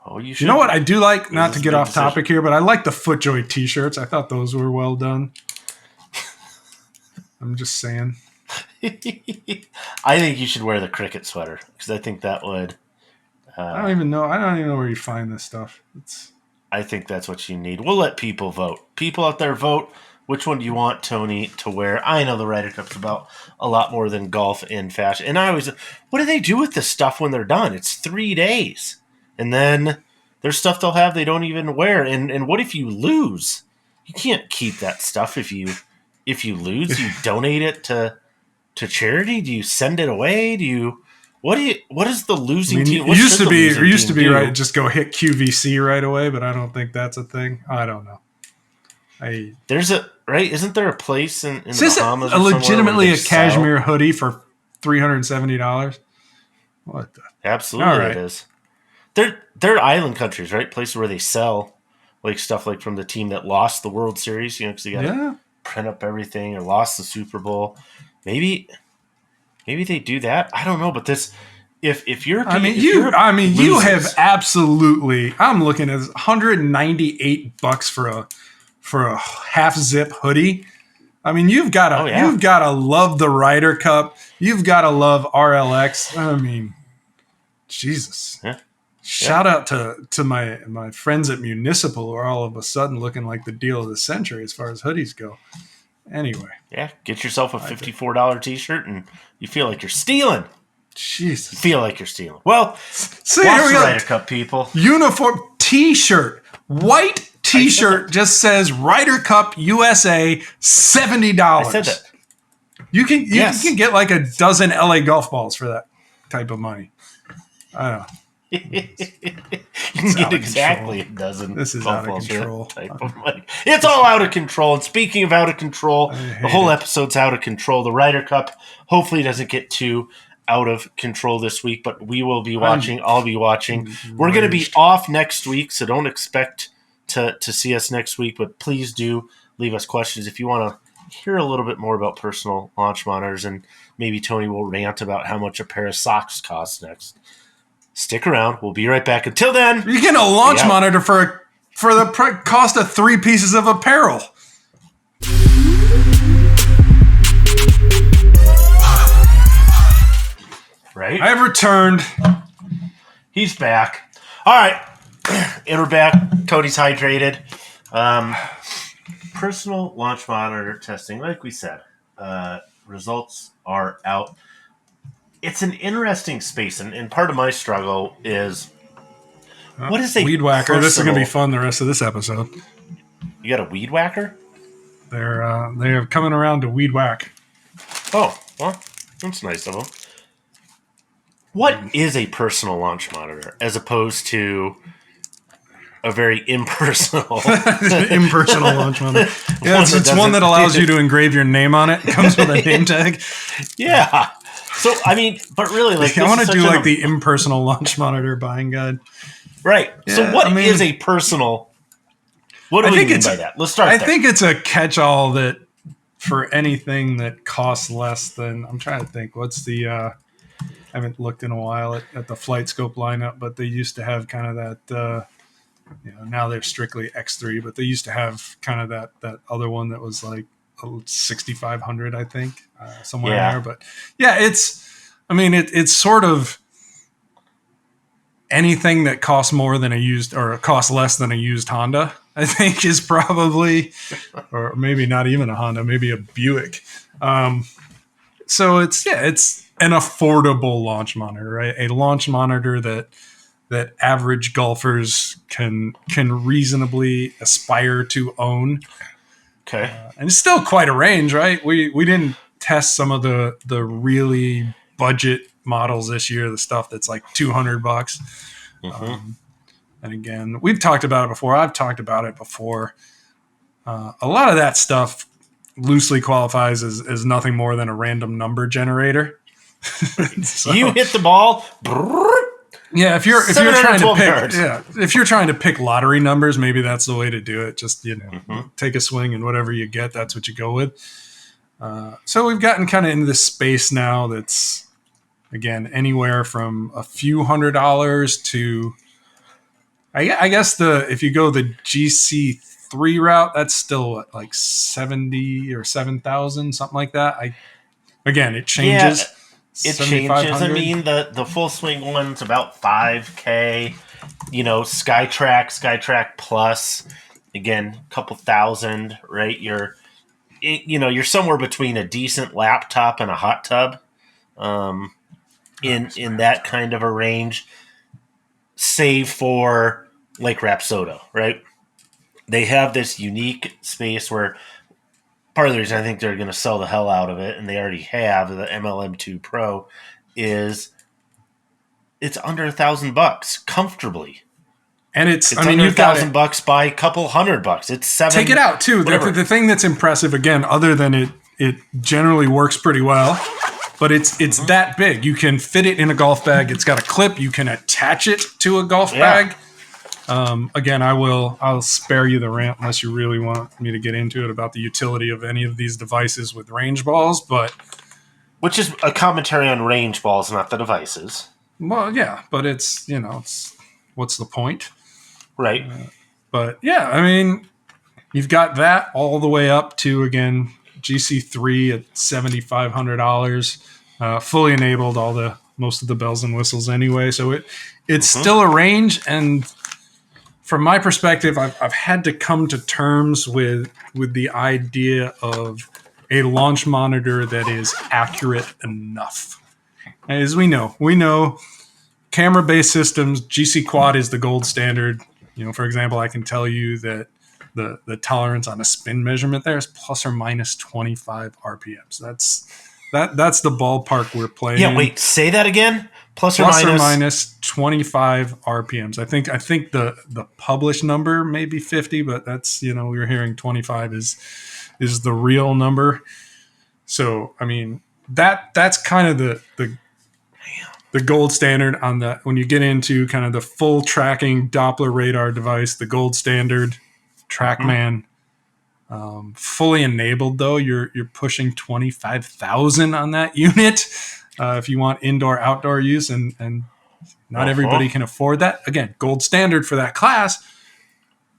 Oh, you should. You know what I do like? Not to get off topic here, but I like the FootJoy T-shirts. I thought those were well done. I'm just saying. I think you should wear the cricket sweater because I think that would. I don't even know where you find this stuff. I think that's what you need. We'll let people vote. People out there vote. Which one do you want Tony to wear? I know the Ryder Cup's about a lot more than golf and fashion. And what do they do with this stuff when they're done? It's 3 days. And then there's stuff they'll have they don't even wear. And what if you lose? You can't keep that stuff if you lose. You donate it to charity? Do you send it away? What is the losing team? It used to be right, just go hit QVC right away, but I don't think that's a thing. I don't know. Isn't there a place in the Bahamas? Is legitimately a cashmere hoodie for $370? What the? Absolutely, right. It is. They're island countries, right? Places where they sell like stuff like from the team that lost the World Series, because they got to print up everything, or lost the Super Bowl. Maybe they do that. I don't know, but this, if you're, you have absolutely. I'm looking at $198 for a half zip hoodie. I mean, you've got to love the Ryder Cup. You've got to love RLX. I mean, Jesus. Yeah. Shout out to my friends at Municipal who are all of a sudden looking like the deal of the century as far as hoodies go. Anyway. Yeah, get yourself a $54 T-shirt and you feel like you're stealing. Jesus. You feel like you're stealing. Well, here we go. Ryder Cup, people. Uniform T-shirt. White T-shirt just says Ryder Cup USA, $70. I said that. You can get like a dozen LA golf balls for that type of money. I don't know. You can get exactly a dozen. This is out of control. It's all out of control. And speaking of out of control, the whole episode's out of control. The Ryder Cup hopefully doesn't get too out of control this week, but we will be watching. I'll be watching. We're going to be off next week, so don't expect to see us next week, but please do leave us questions if you want to hear a little bit more about personal launch monitors, and maybe Tony will rant about how much a pair of socks costs next. Stick around. We'll be right back. Until then, you get a launch monitor for the cost of 3 pieces of apparel. Right? I've returned. He's back. All right. And we're back. Cody's hydrated. Personal launch monitor testing, like we said, results are out. It's an interesting space, and part of my struggle is what is a weed whacker? This is going to be fun the rest of this episode. You got a weed whacker? They're coming around to weed whack. Oh, well, that's nice of them. What is a personal launch monitor as opposed to a very impersonal launch monitor? Yeah, it's one that allows you to engrave your name on it. It comes with a name tag. Yeah. So, I mean, but really, like, I want to do like the impersonal launch monitor buying guide. Right. Yeah, so what is a personal What do I we think mean it's by that? Let's start I there. think it's a catch-all that for anything that costs less than, I'm trying to think, what's the I haven't looked in a while at the Flight Scope lineup, but they used to have kind of that now they're strictly X3, but they used to have kind of that other one that was like 6,500, I think, somewhere in there. But yeah, it's sort of anything that costs more than a used, or costs less than a used Honda, I think is probably, or maybe not even a Honda, maybe a Buick. So it's an affordable launch monitor, right? A launch monitor that average golfers can reasonably aspire to own. Okay. And it's still quite a range, right? We didn't test some of the really budget models this year, the stuff that's like $200. And again, we've talked about it before. I've talked about it before. A lot of that stuff loosely qualifies as nothing more than a random number generator. So, you hit the ball. Yeah, if you're trying to pick, if you're trying to pick lottery numbers, maybe that's the way to do it. Just take a swing and whatever you get, that's what you go with. So we've gotten kind of into this space now that's, again, anywhere from a few $100s to, I guess if you go the GC3 route, that's still what, like 70 or 7,000, something like that. Again, it changes. Yeah. It changes. I mean, the full swing one's about $5,000. Skytrack Plus, again, a couple thousand, right? You're somewhere between a decent laptop and a hot tub, in that kind of a range, save for Lake Rapsodo, right? They have this unique space where part of the reason I think they're going to sell the hell out of it, and they already have, the MLM2 Pro, is it's under $1,000 comfortably, and it's under $1,000 by a couple $100. It's $700. Take it out too. The thing that's impressive, again, other than it generally works pretty well, but it's that big. You can fit it in a golf bag. It's got a clip. You can attach it to a golf bag. Again, I'll spare you the rant unless you really want me to get into it about the utility of any of these devices with range balls, which is a commentary on range balls, not the devices. Well, yeah, but it's what's the point, right? But yeah, I mean, you've got that all the way up to, again, GC3 at $7,500, fully enabled, most of the bells and whistles anyway. So it's still a range, and from my perspective, I've had to come to terms with the idea of a launch monitor that is accurate enough. As we know camera-based systems, GC Quad is the gold standard. For example, I can tell you that the tolerance on a spin measurement there is plus or minus 25 RPMs. That's the ballpark we're playing. Yeah, wait, say that again. Plus or minus 25 RPMs. I think the published number may be 50, but that's, we're hearing 25 is the real number. So, I mean, that's kind of the gold standard on that. When you get into kind of the full tracking Doppler radar device, the gold standard TrackMan, fully enabled though, you're pushing 25,000 on that unit. If you want indoor outdoor use, and not everybody can afford that. Again, gold standard for that class.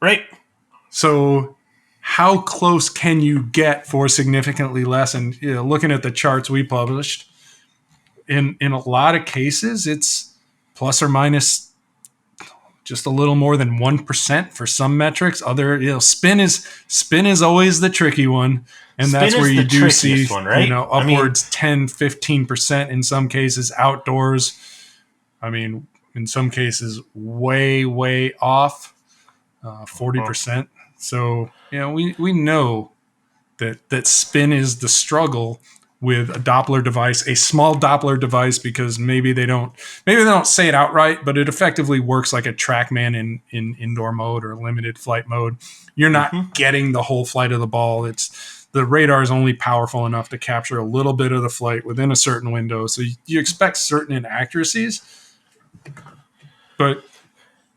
Right. So how close can you get for significantly less? And looking at the charts we published, in a lot of cases, it's plus or minus just a little more than 1% for some metrics. Other, spin is always the tricky one. And that's where you do see, one, right? Upwards 10, 15% in some cases outdoors. I mean, in some cases, way, way off, 40%. So, we know that spin is the struggle with a Doppler device, a small Doppler device, because maybe they don't say it outright, but it effectively works like a TrackMan in indoor mode or limited flight mode. You're not getting the whole flight of the ball. The radar is only powerful enough to capture a little bit of the flight within a certain window. So you expect certain inaccuracies, but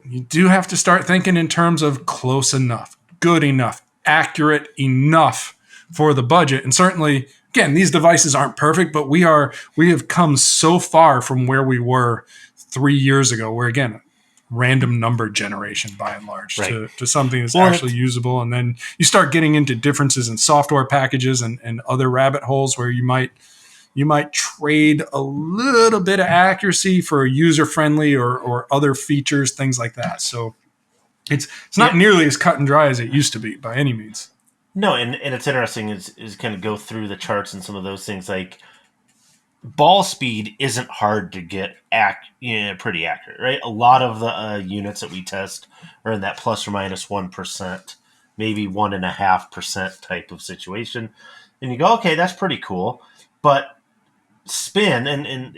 you do have to start thinking in terms of close enough. good enough, accurate enough for the budget. And certainly, again, these devices aren't perfect, but we have come so far from where we were 3 years ago, where again, random number generation by and large, Right. to something that's actually usable. And then you start getting into differences in software packages and other rabbit holes where you might trade a little bit of accuracy for user-friendly or other features, things like that. So it's not nearly as cut and dry as it used to be by any means. No, and it's interesting is kind of go through the charts and some of those things. Like ball speed isn't hard to get pretty accurate, right? A lot of the units that we test are in that plus or minus 1%, maybe 1.5% type of situation. And you go, okay, that's pretty cool. But spin and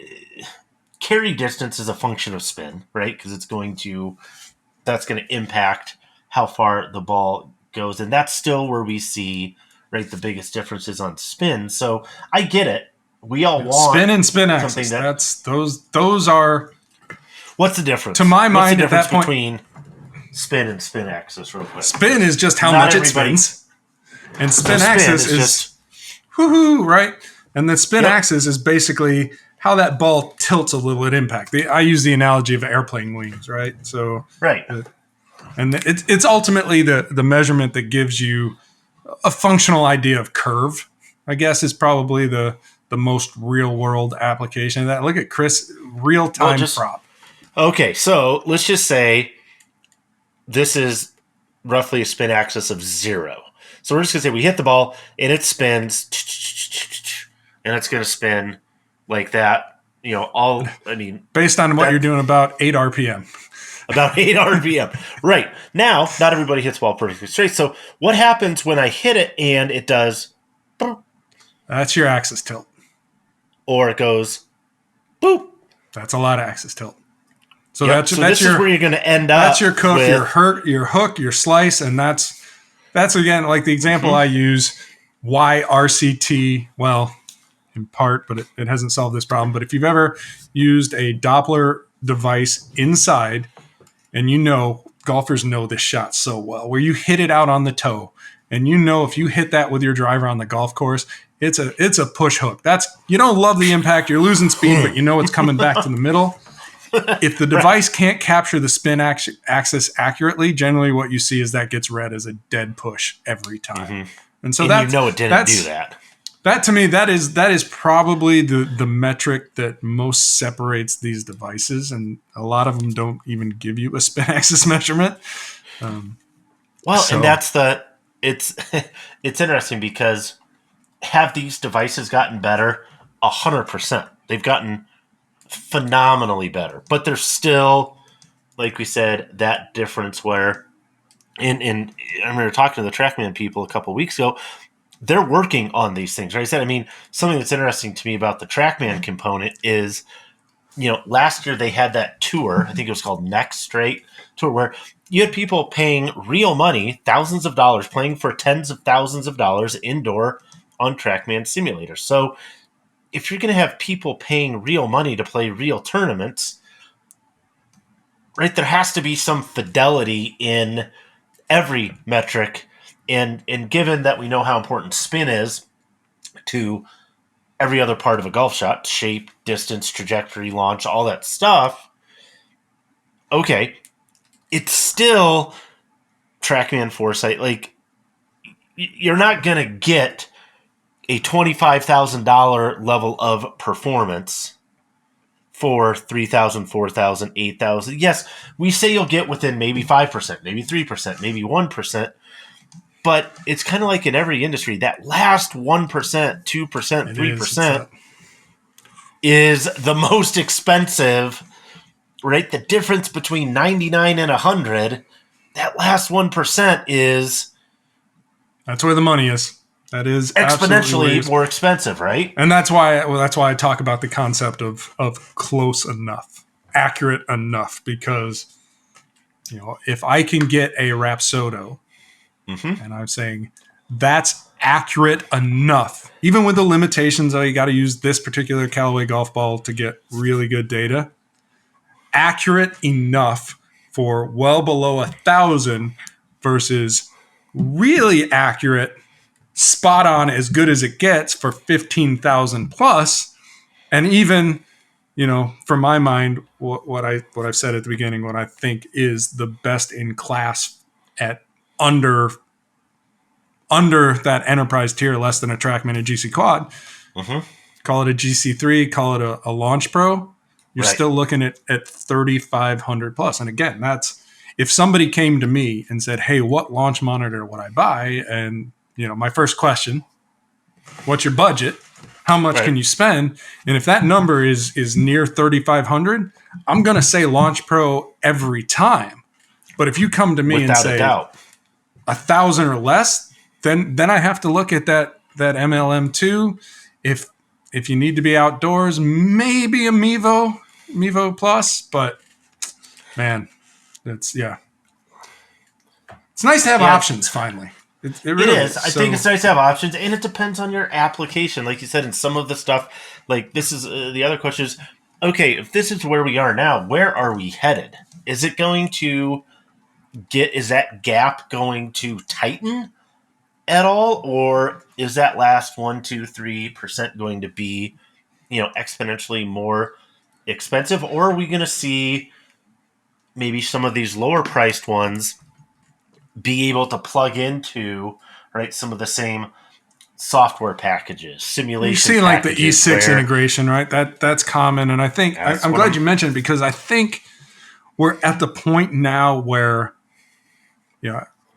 carry distance is a function of spin, right? Because that's going to impact how far the ball goes. And that's still where we see, right, the biggest differences on spin. So I get it. We all want spin and spin axis. That's those are. What's the difference? To my mind, at that point, between spin and spin axis, real quick. Spin is just how much it spins, and spin axis is just woohoo, right? And the spin axis is basically how that ball tilts a little at impact. I use the analogy of airplane wings, right? So right, and it's ultimately the measurement that gives you a functional idea of curve. I guess is probably the most real world application of that. Look at Chris, real time prop. Okay, so let's just say this is roughly a spin axis of 0. So we're just going to say we hit the ball and it spins and it's going to spin like that. Based on what you're doing, about 8 RPM. About 8 RPM. Right. Now, not everybody hits the ball perfectly straight. So what happens when I hit it and it does... That's your axis tilt. Or it goes boop. That's a lot of axis tilt. So this is where you're going to end up. That's your cook, your hook, your slice, and that's again like the example I use. Why RCT? Well, in part, but it hasn't solved this problem. But if you've ever used a Doppler device inside, and golfers know this shot so well, where you hit it out on the toe, and if you hit that with your driver on the golf course, it's a push hook. You don't love the impact. You're losing speed, but it's coming back to the middle. If the device can't capture the spin axis accurately, generally what you see is that gets read as a dead push every time. And so it didn't do that. That to me, that is probably the metric that most separates these devices, and a lot of them don't even give you a spin axis measurement. And it's interesting because have these devices gotten better? 100%. They've gotten phenomenally better, but there's still, like we said, that difference where, and I remember talking to the TrackMan people a couple of weeks ago. They're working on these things, right? I said, something that's interesting to me about the TrackMan component is, last year they had that tour. I think it was called Next Straight Tour, where you had people paying real money, thousands of dollars, playing for tens of thousands of dollars indoor on TrackMan simulators. So if you're going to have people paying real money to play real tournaments, right, there has to be some fidelity in every metric. And given that we know how important spin is to every other part of a golf shot, shape, distance, trajectory, launch, all that stuff, okay, it's still TrackMan foresight. Like, you're not going to get a $25,000 level of performance for 3,000, 4,000, 8,000. Yes, we say you'll get within maybe 5%, maybe 3%, maybe 1%. But it's kind of like in every industry, that last 1%, 2%, 3% is the most expensive, right? The difference between 99 and 100, that last 1% is... That's where the money is. That is exponentially more expensive, right? And that's why I talk about the concept of close enough, accurate enough, because if I can get a Rapsodo, and I'm saying that's accurate enough, even with the limitations of you got to use this particular Callaway golf ball to get really good data, accurate enough for well below 1,000 versus really accurate, spot on, as good as it gets for 15,000 plus. And even, for my mind, what I've said at the beginning, what I think is the best in class at under that enterprise tier, less than a TrackMan and GC Quad. Mm-hmm. Call it a GC3, call it a Launch Pro. You're Right. still looking at 3,500 plus. And again, that's if somebody came to me and said, "Hey, what launch monitor would I buy?" And my first question, "What's your budget? How much Right. can you spend?" And if that number is near 3,500, I'm going to say Launch Pro every time. But if you come to me and Without a say doubt. 1,000 or less, then I have to look at that MLM2. If you need to be outdoors, maybe a Mevo Plus, but man, it's nice to have Yeah. options finally. It It really is. is. I think it's nice to have options, and it depends on your application. Like you said, in some of the stuff, like this is the other question is, okay, if this is where we are now, where are we headed? Is it going to is that gap going to tighten at all, or is that last 1, 2, 3% going to be, exponentially more expensive, or are we going to see maybe some of these lower priced ones be able to plug into, right, some of the same software packages, You simulation see like the packages, E6 where integration, right? That's common, and I think that's I'm what glad you mentioned it because I think we're at the point now where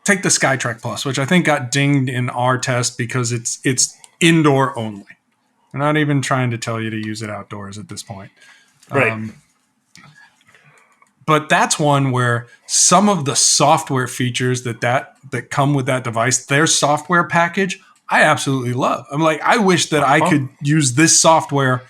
take the SkyTrack Plus, which I think got dinged in our test because it's indoor only. We're not even trying to tell you to use it outdoors at this point. right. But that's one where some of the software features that come with that device, their software package, I absolutely love. I'm like, I wish that I could use this software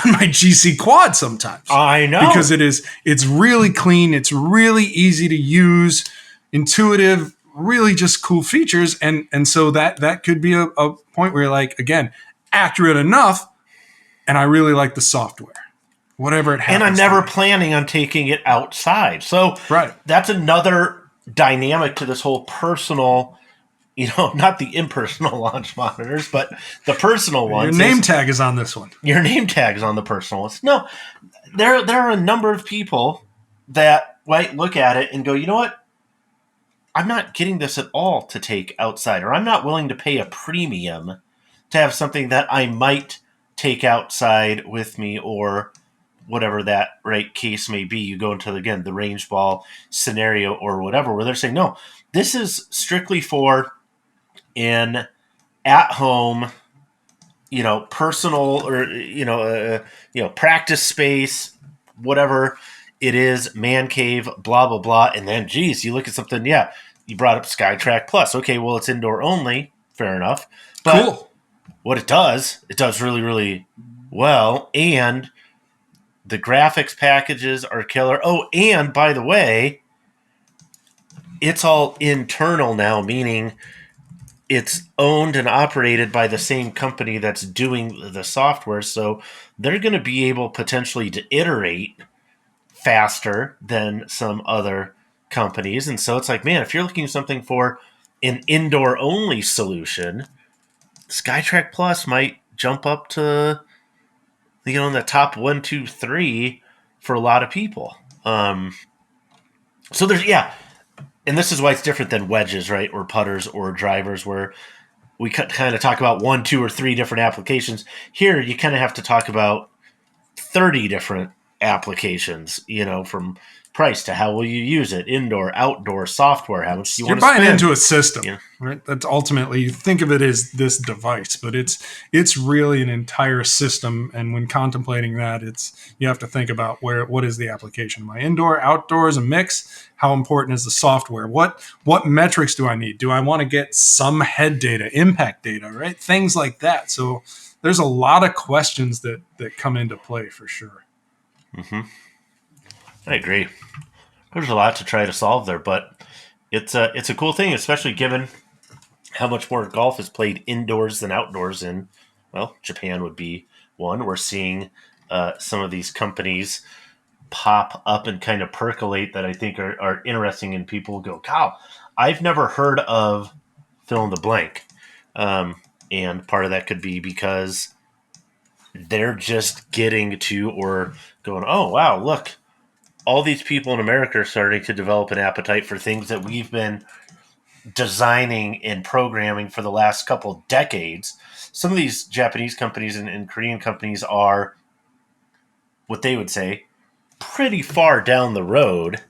on my GC Quad sometimes. I know. Because it's really clean, it's really easy to use, intuitive, really just cool features. And so that could be a point where you're like, again, accurate enough, and I really like the software. Whatever it happens. And I'm never planning on taking it outside. So Right. that's another dynamic to this whole personal, not the impersonal launch monitors, but the personal ones. Your name tag is on this one. Your name tag is on the personal ones. No, there are a number of people that might look at it and go, you know what? I'm not getting this at all to take outside, or I'm not willing to pay a premium to have something that I might take outside with me, or whatever that right case may be. You go into, again, the range ball scenario or whatever, where they're saying, no, this is strictly for an at-home, personal, or practice space, whatever it is, man cave, blah blah blah. And then, geez, you look at something. Yeah, you brought up SkyTrack Plus. Okay, well, it's indoor only. Fair enough. But cool. What it does really, really well, and the graphics packages are killer. Oh, and by the way, it's all internal now, meaning it's owned and operated by the same company that's doing the software. So they're going to be able potentially to iterate faster than some other companies. And so it's like, man, if you're looking for something for an indoor only solution, SkyTrack Plus might jump up to, in the top 1, 2, 3 for a lot of people. So there's, and this is why it's different than wedges, right, or putters or drivers, where we kind of talk about 1, 2, or 3 different applications. Here, you kind of have to talk about 30 different applications, from price to how will you use it, indoor, outdoor, software, how much do you want to spend. You're buying into a system, right? That's ultimately, you think of it as this device, but it's really an entire system. And when contemplating that, you have to think about what is the application? Am I indoor, outdoors, a mix? How important is the software? What metrics do I need? Do I want to get some head data, impact data, right? Things like that. So there's a lot of questions that come into play for sure. Mm-hmm. I agree. There's a lot to try to solve there, but it's a cool thing, especially given how much more golf is played indoors than outdoors. In, well, Japan would be one. We're seeing some of these companies pop up and kind of percolate that I think are interesting, and people go, "Wow, I've never heard of fill in the blank. And part of that could be because they're just getting to or going, oh, wow, look, all these people in America are starting to develop an appetite for things that we've been designing and programming for the last couple decades. Some of these Japanese companies and Korean companies are what they would say pretty far down the road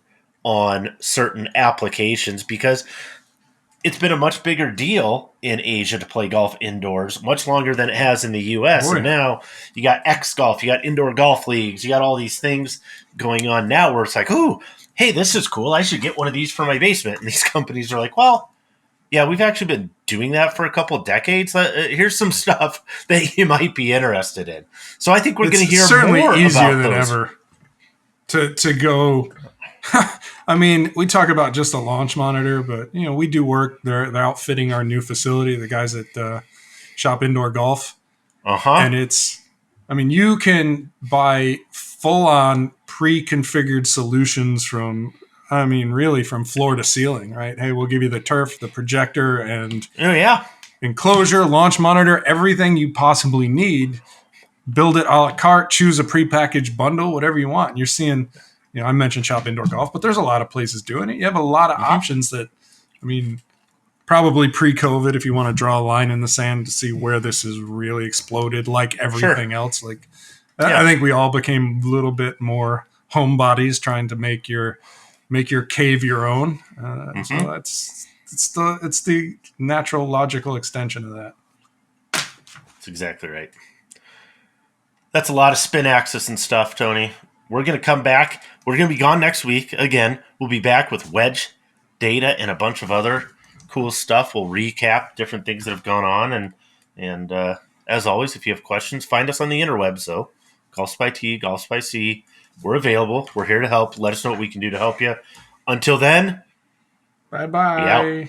on certain applications because it's been a much bigger deal in Asia to play golf indoors, much longer than it has in the US. Oh, And yeah. now you got X golf, you got indoor golf leagues, you got all these things going on now where it's like, ooh, hey, this is cool. I should get one of these for my basement. And these companies are like, well, yeah, we've actually been doing that for a couple of decades. Here's some stuff that you might be interested in. So I think we're going to hear certainly more easier about than those. ever to go. I mean, we talk about just a launch monitor, but we do work. They're outfitting our new facility. The guys at Shop Indoor Golf, and you can buy full on pre-configured solutions from. I mean, really from floor to ceiling, right? Hey, we'll give you the turf, the projector, and Oh, yeah. enclosure, launch monitor, everything you possibly need. Build it a la carte, choose a prepackaged bundle, whatever you want. And you're seeing, I mentioned Shop Indoor Golf, but there's a lot of places doing it. You have a lot of options that, probably pre-COVID, if you want to draw a line in the sand to see where this has really exploded, like everything else. Like, I think we all became a little bit more homebodies trying to make your cave your own. So it's the natural, logical extension of that. That's exactly right. That's a lot of spin axis and stuff, Tony. We're going to come back. We're going to be gone next week. Again, we'll be back with wedge data and a bunch of other cool stuff. We'll recap different things that have gone on. And as always, if you have questions, find us on the interwebs, though. Golfspy T, Golfspy C. We're available. We're here to help. Let us know what we can do to help you. Until then, Bye-bye. be out.